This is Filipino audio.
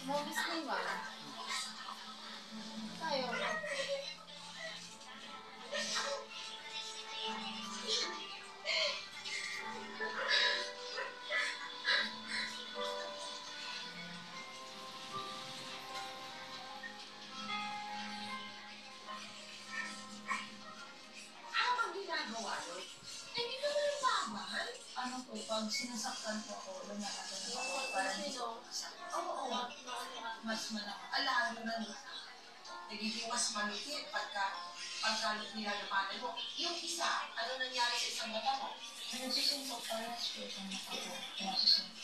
Movies naman. Tayo. Habang ginagawa yun, hindi ka na nalaman. Ano po, pag sinasaktan po ako, lumalaban ako para hindi ko masaktan. Oo, Mas malaki. alam mo na nagiging mas malupit pagka nilalabanan mo. Yung isa, ano nangyari sa isang mata mo? Nagsusumpok para sa spiritual na ako. Nagsusumpok.